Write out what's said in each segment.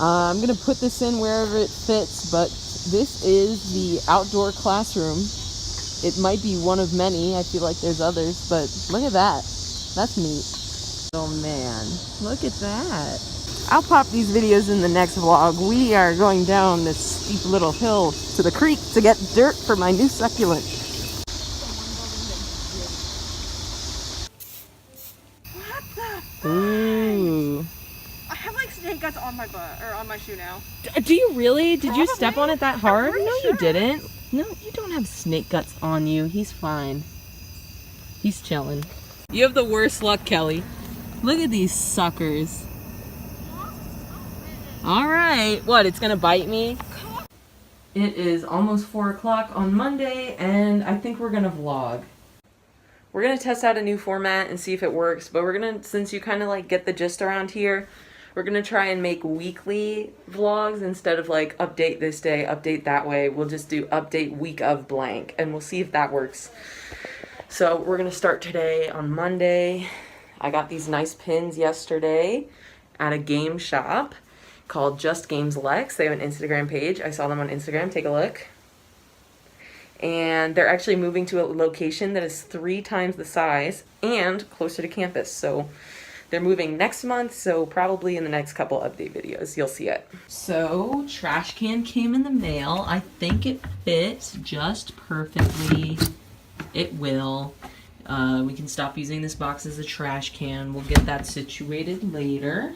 I'm gonna put this in wherever it fits, but this is the outdoor classroom. It might be one of many. I feel like there's others, but look at that. That's neat. Oh man, look at that. I'll pop these videos in the next vlog. We are going down this steep little hill to the creek to get dirt for my new succulent. What the fuck? Ooh. I have like snake guts on my butt, or on my shoe now. Do you really? Did you step on it that hard? No, sure. you didn't. No, you don't have snake guts on you. He's fine. He's chilling. You have the worst luck, Kelly. Look at these suckers. All right. What, it's gonna bite me? It is almost 4 o'clock on Monday, and I think we're gonna vlog. We're gonna test out a new format and see if it works, but we're gonna, since you kind of like get the gist around here, we're gonna try and make weekly vlogs instead of like update this day, update that way. We'll just do update week of blank, and we'll see if that works. So we're gonna start today on Monday. I got these nice pins yesterday at a game shop called Just Games Lex. They have an Instagram page. I saw them on Instagram. Take a look. And they're actually moving to a location that is 3 times the size and closer to campus. So they're moving next month, so probably in the next couple update videos, you'll see it. So, trash can came in the mail. I think it fits just perfectly. It will. We can stop using this box as a trash can. We'll get that situated later.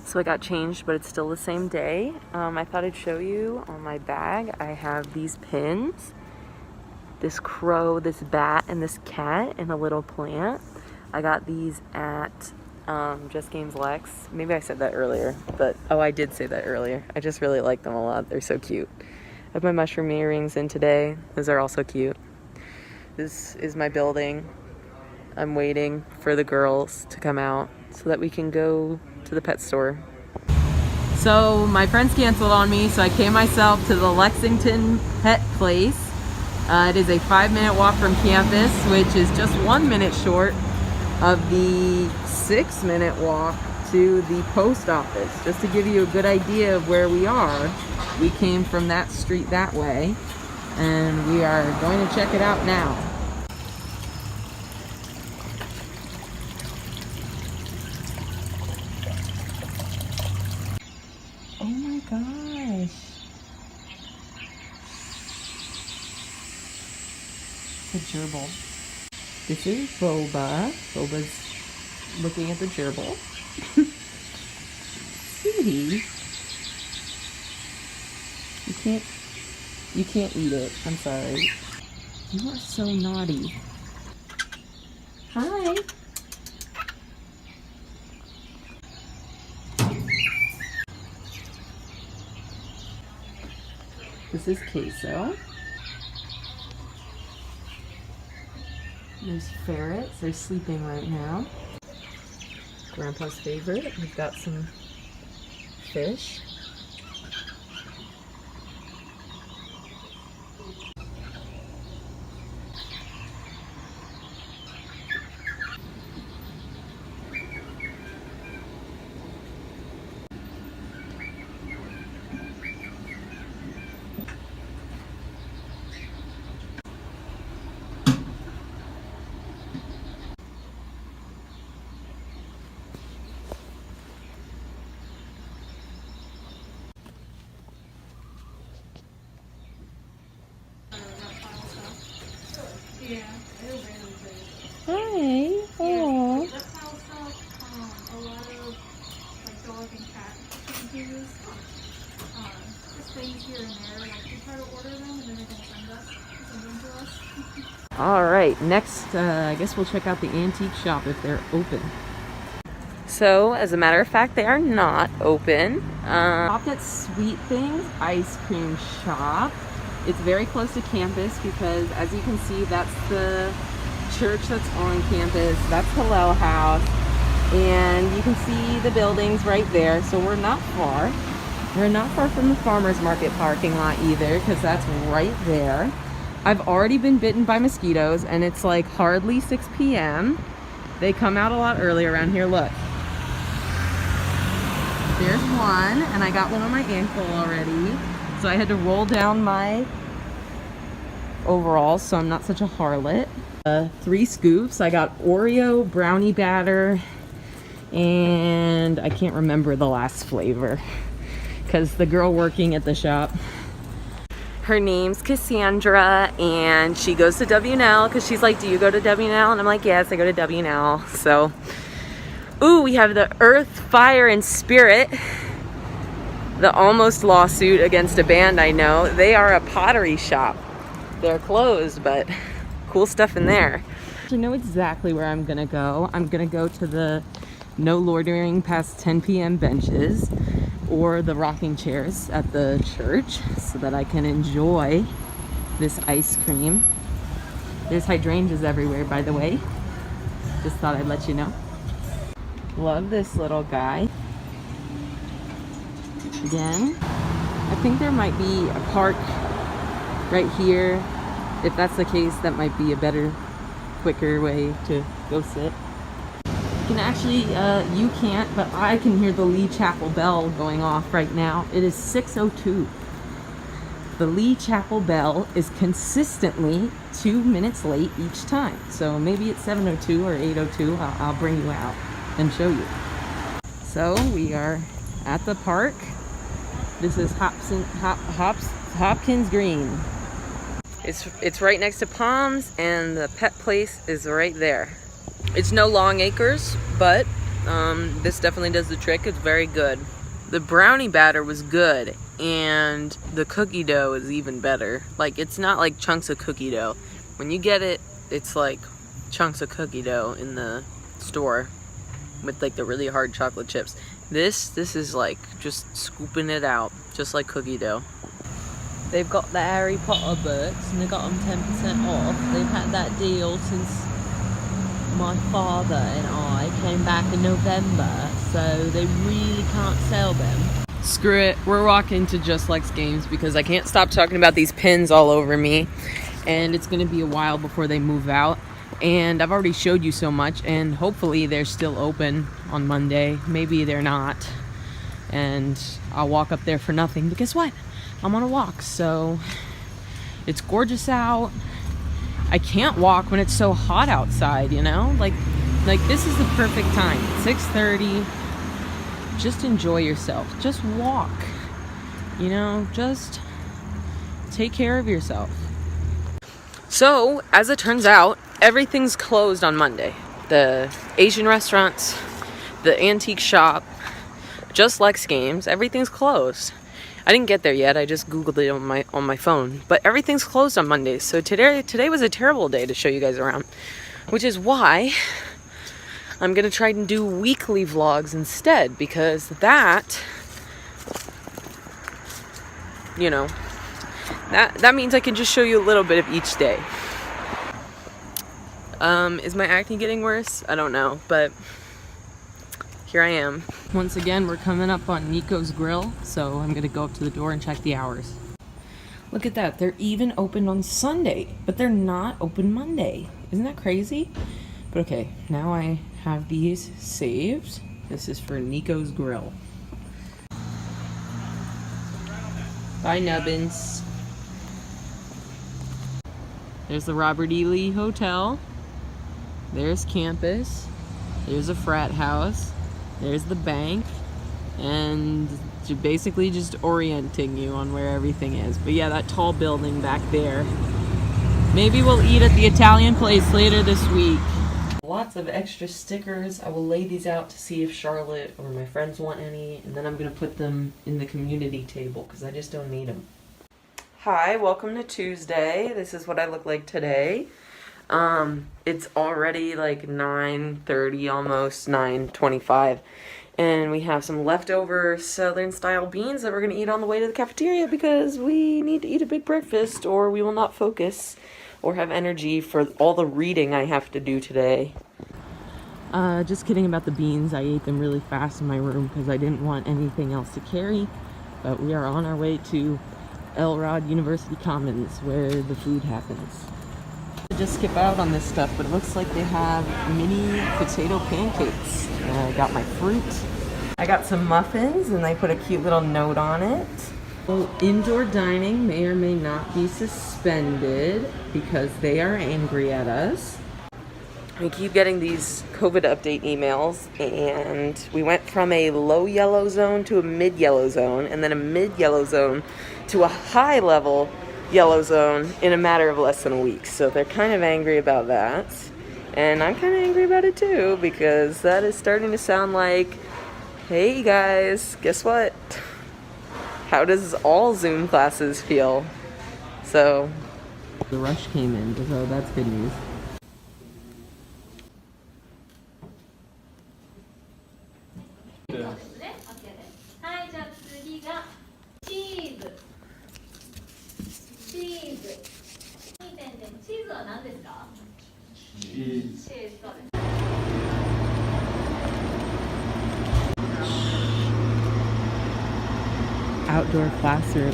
So I got changed, but it's still the same day. I thought I'd show you on my bag. I have these pins. This crow, this bat, and this cat, and a little plant. I got these at Just Games Lex. Maybe I said that earlier, but oh, I did say that earlier. I just really like them a lot. They're so cute. I have my mushroom earrings in today. Those are also cute. This is my building. I'm waiting for the girls to come out so that we can go to the pet store. So my friends canceled on me, so I came myself to the Lexington Pet Place. It is a 5-minute walk from campus, which is just 1 minute short of the 6-minute walk to the post office. Just to give you a good idea of where we are, we came from that street that way, and we are going to check it out now. Oh my gosh. The gerbil. This is Boba. Boba's looking at the gerbil. Sweetie. You can't eat it. I'm sorry. You are so naughty. Hi. This is Queso. There's ferrets. They're sleeping right now. Grandpa's favorite. We've got some fish. Yeah, it'll randomly play. Hi. Oh. That's how stuff, a lot of like dog and cat shampoos. Just things here and there. Like we try to order them and then they're gonna send them to us. All right. Next, I guess we'll check out the antique shop if they're open. So, as a matter of fact, they are not open. Stopped at Sweet Things Ice Cream Shop. It's very close to campus because, as you can see, that's the church that's on campus. That's Hillel House. And you can see the buildings right there. So we're not far. We're not far from the farmer's market parking lot either, because that's right there. I've already been bitten by mosquitoes, and it's like hardly 6 p.m. They come out a lot early around here. Look. there's one, and I got one on my ankle already. So I had to roll down my overalls so I'm not such a harlot. 3 scoops. I got Oreo, brownie batter, and I can't remember the last flavor because the girl working at the shop, her name's Cassandra, and she goes to W&L because she's like, do you go to W&L? And I'm like, yes, I go to W&L. So, ooh, we have the Earth, Fire, and Spirit, the almost lawsuit against a band I know. They are a pottery shop. They're closed, but cool stuff in there. I know exactly where I'm gonna go. I'm gonna go to the no loitering past 10 p.m. benches or the rocking chairs at the church so that I can enjoy this ice cream. There's hydrangeas everywhere, by the way. Just thought I'd let you know. Love this little guy. Again, I think there might be a park right here. If that's the case, that might be a better, quicker way to go sit. You can actually, you can't, but I can hear the Lee Chapel bell going off right now. It is 6:02. The Lee Chapel bell is consistently 2 minutes late each time. So maybe it's 7:02 or 8:02. I'll bring you out and show you. So we are at the park. This is Hopkins Green. It's right next to Palms, and the pet place is right there. It's no long acres, but this definitely does the trick. It's very good. The brownie batter was good, and the cookie dough is even better. Like, it's not like chunks of cookie dough. When you get it, it's like chunks of cookie dough in the store with like the really hard chocolate chips. This is like just scooping it out, just like cookie dough. They've got the Harry Potter books, and they got them 10% off. They've had that deal since my father and I came back in November, so they really can't sell them. Screw it, we're walking to Just Likes Games because I can't stop talking about these pins all over me, and it's gonna be a while before they move out. And I've already showed you so much, and hopefully they're still open on Monday. Maybe they're not, and I'll walk up there for nothing. But guess what? I'm on a walk, so it's gorgeous out. I can't walk when it's so hot outside, you know? Like this is the perfect time. 6:30. Just enjoy yourself. Just walk. You know, just take care of yourself. So, as it turns out, everything's closed on Monday. The Asian restaurants, the antique shop, Just Likes Games, everything's closed. I didn't get there yet. I just Googled it on my phone. But everything's closed on Mondays. So today was a terrible day to show you guys around, which is why I'm gonna try and do weekly vlogs instead, because that, you know, that means I can just show you a little bit of each day. Is my acne getting worse? I don't know, but here I am. Once again, we're coming up on Nico's Grill, so I'm gonna go up to the door and check the hours. Look at that, they're even open on Sunday, but they're not open Monday. Isn't that crazy? But okay, now I have these saved. This is for Nico's Grill. Bye, Nubbins. There's the Robert E. Lee Hotel. There's campus. There's a frat house. There's the bank. And basically just orienting you on where everything is. But yeah, that tall building back there. Maybe we'll eat at the Italian place later this week. Lots of extra stickers. I will lay these out to see if Charlotte or my friends want any. And then I'm going to put them in the community table because I just don't need them. Hi, welcome to Tuesday. This is what I look like today. It's already like 9:30, almost 9:25, and we have some leftover Southern style beans that we're gonna eat on the way to the cafeteria because we need to eat a big breakfast or we will not focus or have energy for all the reading I have to do today. Just kidding about the beans. I ate them really fast in my room because I didn't want anything else to carry, but we are on our way to Elrod University Commons where the food happens. I just skip out on this stuff, but it looks like they have mini potato pancakes. I got my fruit, I got some muffins and they put a cute little note on it. Well, indoor dining may or may not be suspended because they are angry at us. We keep getting these COVID update emails, and we went from a low yellow zone to a mid yellow zone, and then a mid yellow zone to a high level yellow zone in a matter of less than a week. So they're kind of angry about that. And I'm kind of angry about it too, because that is starting to sound like, hey guys, guess what? How does all Zoom classes feel? So the rush came in, so that's good news. Outdoor classroom.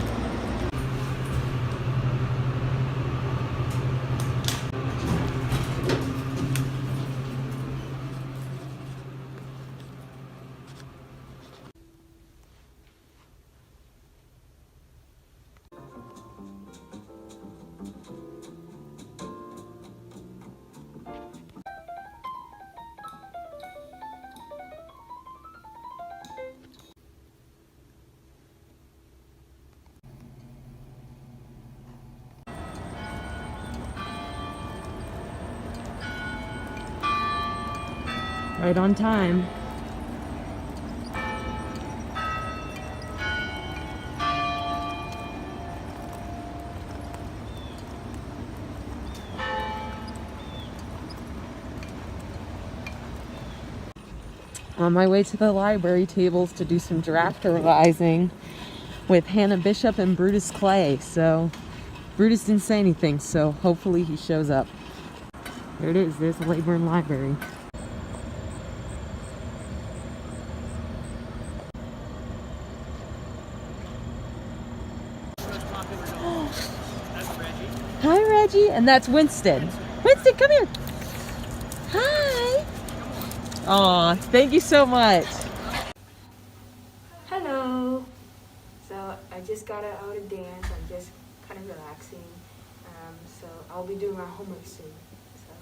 Right on time. On my way to the library tables to do some draft revising with Hannah Bishop and Brutus Clay. So Brutus didn't say anything, so hopefully he shows up. There it is, there's the Leyburn Library. Hi, Reggie. And that's Winston. Winston, come here. Hi. Aw, thank you so much. Hello. So I just got out of dance. I'm just kind of relaxing. So I'll be doing my homework soon. So.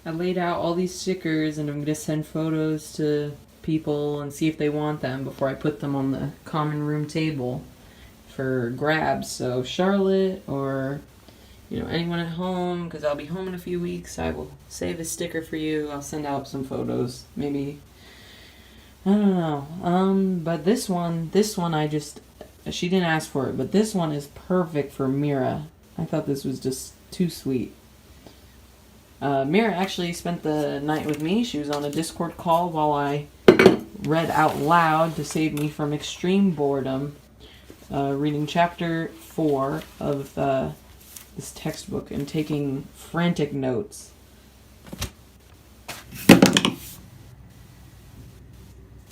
I laid out all these stickers and I'm going to send photos to people and see if they want them before I put them on the common room table for grabs. So Charlotte or anyone at home, because I'll be home in a few weeks, I will save a sticker for you. I'll send out some photos. Maybe, I don't know. But this one she didn't ask for it, but this one is perfect for Mira. I thought this was just too sweet. Mira actually spent the night with me. She was on a Discord call while I read out loud to save me from extreme boredom. Reading chapter 4 of this textbook and taking frantic notes.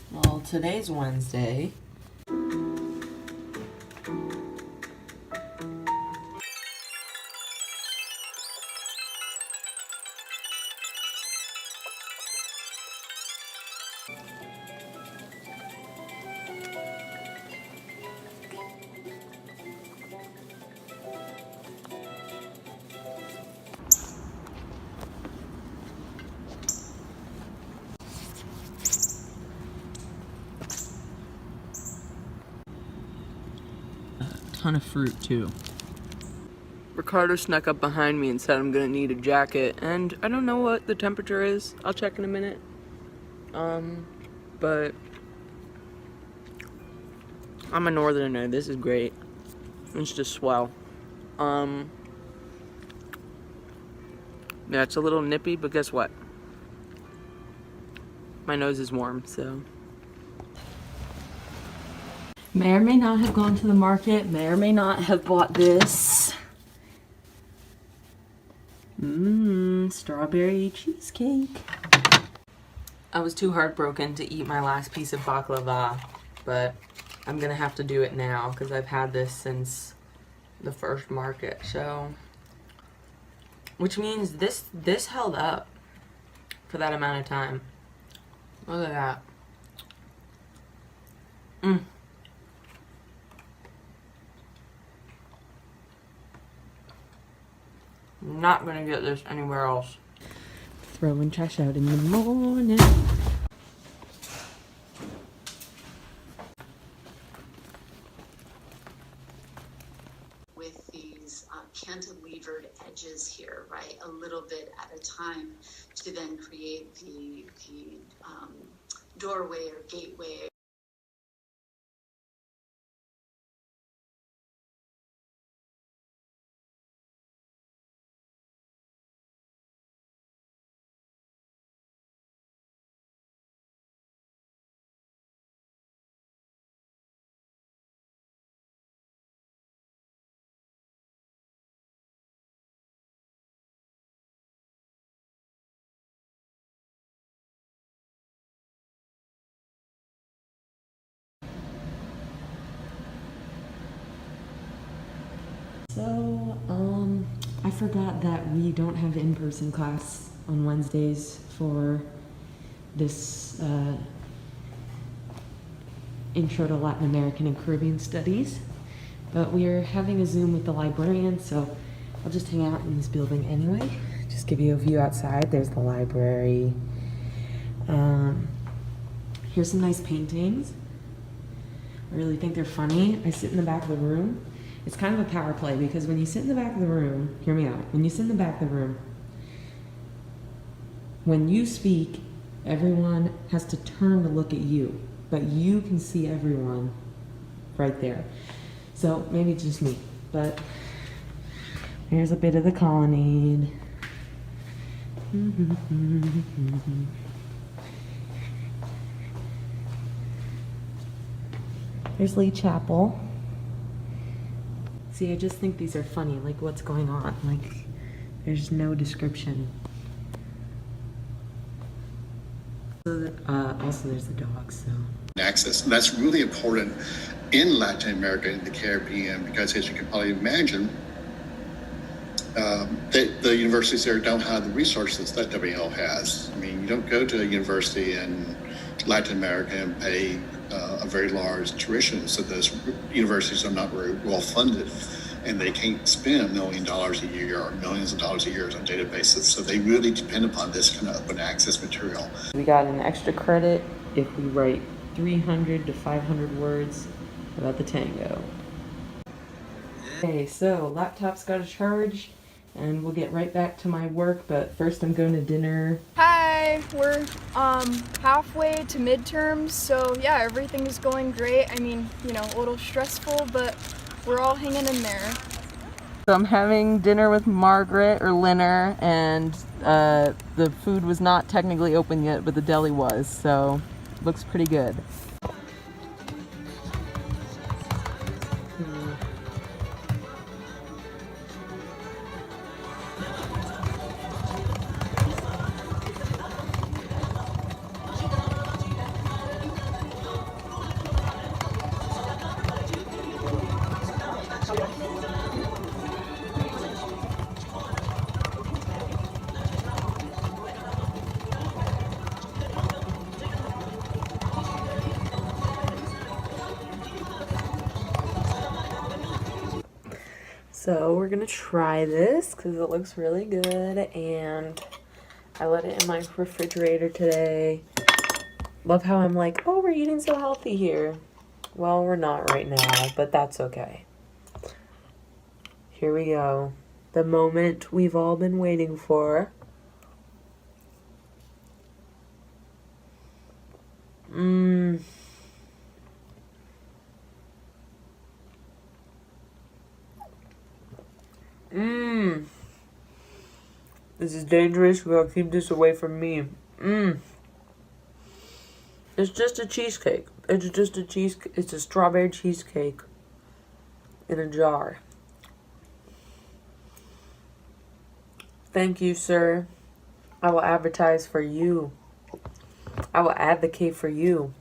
Well, today's Wednesday. Ton of fruit too. Ricardo snuck up behind me and said I'm gonna need a jacket, and I don't know what the temperature is. I'll check in a minute. But I'm a northerner. This is great. It's just swell. Yeah, it's a little nippy, but guess what? My nose is warm, so. May or may not have gone to the market, may or may not have bought this. Strawberry cheesecake. I was too heartbroken to eat my last piece of baklava, but I'm gonna have to do it now because I've had this since the first market, so. Which means this held up for that amount of time. Look at that. Mm. Not gonna get this anywhere else. Throwing trash out in the morning. With these cantilevered edges here, right? A little bit at a time to then create the doorway or gateway. So, I forgot that we don't have in-person class on Wednesdays for this Intro to Latin American and Caribbean Studies, but we're having a Zoom with the librarian, so I'll just hang out in this building anyway. Just give you a view outside. There's the library. Here's some nice paintings. I really think they're funny. I sit in the back of the room. It's kind of a power play because when you sit in the back of the room, hear me out, when you sit in the back of the room, when you speak, everyone has to turn to look at you, but you can see everyone right there. So maybe it's just me, but here's a bit of the colonnade. There's Lee Chapel. See, I just think these are funny, like what's going on, like there's no description. So also there's the dogs, so. Access, and that's really important in Latin America and the Caribbean because as you can probably imagine, the universities there don't have the resources that WL has. I mean, you don't go to a university in Latin America and pay a very large tuition, so those universities are not very well funded and they can't spend $1 million a year or millions of dollars a year on a data basis, so they really depend upon this kind of open access material. We got an extra credit if we write 300 to 500 words about the tango. Okay, so laptop's got to charge and we'll get right back to my work, but first I'm going to dinner. Hi, we're halfway to midterms, so yeah, everything is going great. I mean, you know, a little stressful, but we're all hanging in there. So I'm having dinner with Margaret or Linner, and the food was not technically open yet, but the deli was, so looks pretty good. So we're gonna try this because it looks really good, and I let it in my refrigerator today. Love how I'm like, oh, we're eating so healthy here. Well, we're not right now, but that's okay. Here we go. The moment we've all been waiting for. Mmm. Mmm. This is dangerous. We gotta keep this away from me. Mmm. It's just a cheesecake. It's just a cheesecake. It's a strawberry cheesecake in a jar. Thank you, sir. I will advertise for you. I will advocate for you.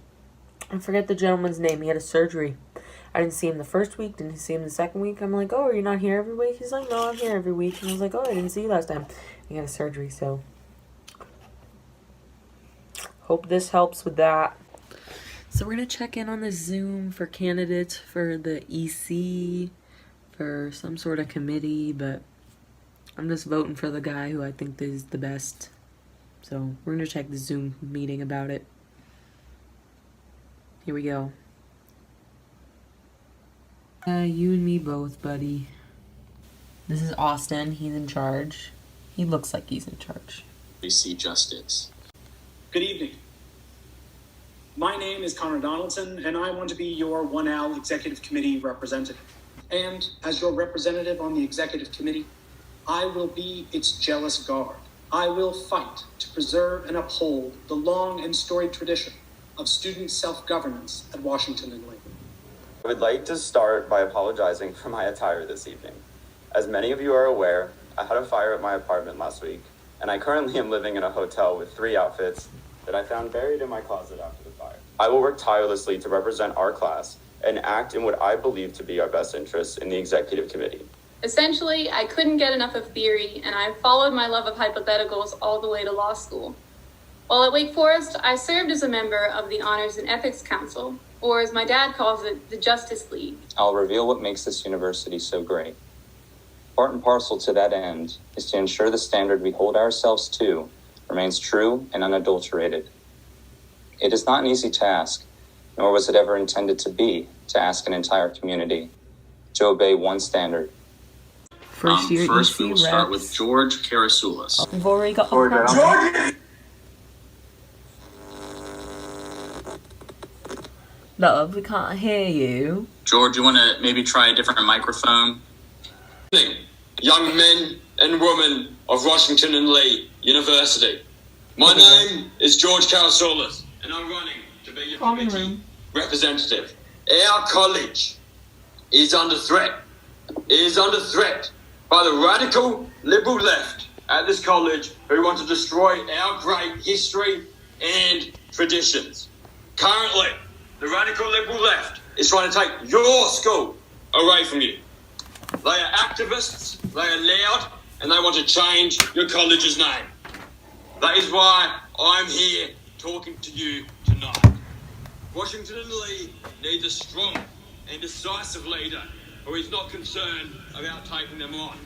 I forget the gentleman's name. He had a surgery. I didn't see him the first week, didn't see him the second week. I'm like, oh, are you not here every week? He's like, no, I'm here every week. And I was like, oh, I didn't see you last time. He had a surgery, so hope this helps with that. So we're gonna check in on the Zoom for candidates for the EC, for some sort of committee, but I'm just voting for the guy who I think is the best. So we're gonna check the Zoom meeting about it. Here we go. You and me both, buddy. This is Austin. He's in charge. He looks like he's in charge. See justice. Good evening. My name is Connor Donaldson, and I want to be your 1L Executive Committee representative. And as your representative on the Executive Committee, I will be its jealous guard. I will fight to preserve and uphold the long and storied tradition of student self-governance at Washington and Lee. I would like to start by apologizing for my attire this evening. As many of you are aware, I had a fire at my apartment last week, and I currently am living in a hotel with 3 outfits that I found buried in my closet after the fire. I will work tirelessly to represent our class and act in what I believe to be our best interests in the Executive Committee. Essentially, I couldn't get enough of theory, and I followed my love of hypotheticals all the way to law school. While at Wake Forest, I served as a member of the Honors and Ethics Council, or as my dad calls it, the Justice League. I'll reveal what makes this university so great. Part and parcel to that end is to ensure the standard we hold ourselves to remains true and unadulterated. It is not an easy task, nor was it ever intended to be, to ask an entire community to obey one standard. First year First, EC we will start reps. with George Karasoulis. We've already got George! Love, we can't hear you. George, you want to maybe try a different microphone? Young men and women of Washington and Lee University. My name is George Karasoulis, and I'm running to be your committee representative. Our college is under threat. It is under threat by the radical liberal left at this college who want to destroy our great history and traditions. Currently, the radical liberal left is trying to take your school away from you. They are activists, they are loud, and they want to change your college's name. That is why I'm here talking to you tonight. Washington and Lee needs a strong and decisive leader who is not concerned about taking them on.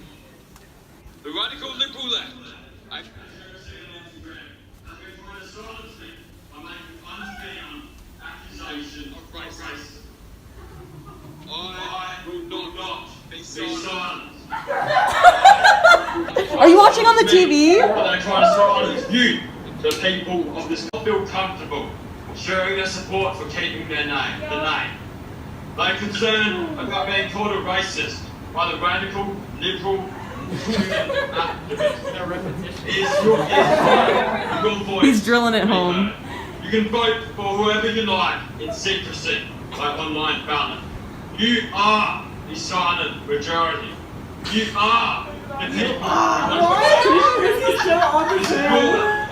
The radical liberal left. I will not be silent. Are you watching on the TV? But they try to silence you, the people of this, not feel comfortable sharing their support for keeping their name, the name. They're concerned about being called a racist by the radical, liberal, He's drilling it home. You can vote for whoever you like in secrecy by online ballot. You are the silent majority. You are the people who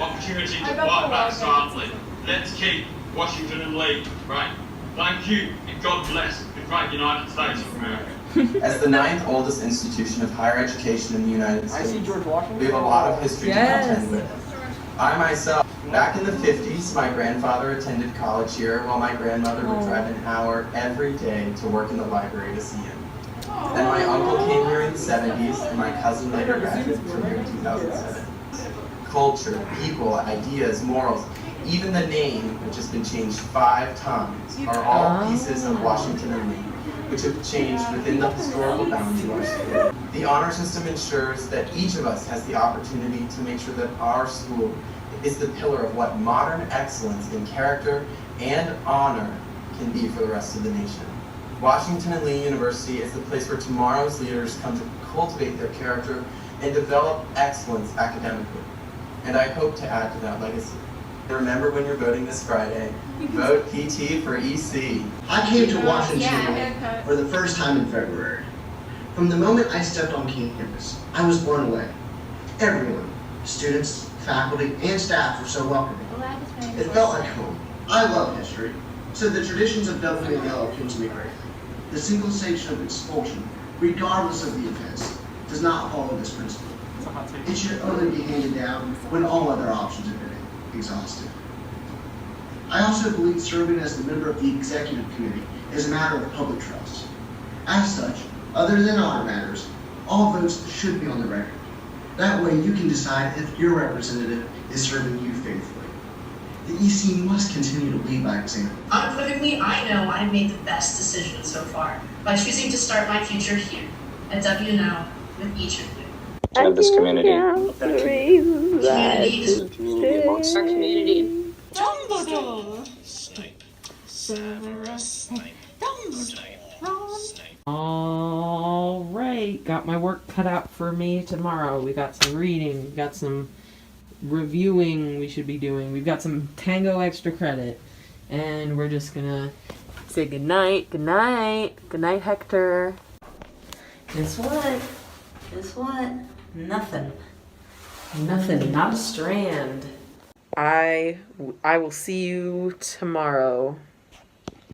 opportunity to fight back silently. Let's keep Washington and Lee great. Thank you, and God bless the great United States of America. As the 9th oldest institution of higher education in the United States, we have a lot of history to contend with. I myself, back in the 50s, my grandfather attended college here while my grandmother would drive an hour every day to work in the library to see him. Then my uncle came here in the 70s, and my cousin later graduated from here in 2007. Culture, people, ideas, morals, even the name, which has been changed 5 times, are all pieces of Washington and Lee, which have changed within the historical bounds of our school. The honor system ensures that each of us has the opportunity to make sure that our school is the pillar of what modern excellence in character and honor can be for the rest of the nation. Washington and Lee University is the place where tomorrow's leaders come to cultivate their character and develop excellence academically. And I hope to add to that legacy. Remember, when you're voting this Friday, vote PT for EC. I came to Washington for the first time in February. From the moment I stepped on campus, I was blown away. Everyone, students, faculty, and staff were so welcoming. It felt like home. I love history, so the traditions of W and L appeal to me greatly. The single sanction of expulsion, regardless of the offense, does not follow this principle. It should only be handed down when all other options have been exhausted. I also believe serving as the member of the executive committee is a matter of public trust. As such, other than honor matters, all votes should be on the record. That way you can decide if your representative is serving you faithfully. The EC must continue to lead by example. Unequivocally, I know I've made the best decision so far by choosing to start my future here at WNL with each of you. Of this community. Community is The community amongst Our community. Dumbledore. All right, got my work cut out for me tomorrow. We got some reading, we got some reviewing we should be doing. We've got some Tango extra credit. And we're just gonna say goodnight, goodnight, goodnight, Hector. Guess what? Guess what? Nothing. Nothing, not a strand. I will see you tomorrow.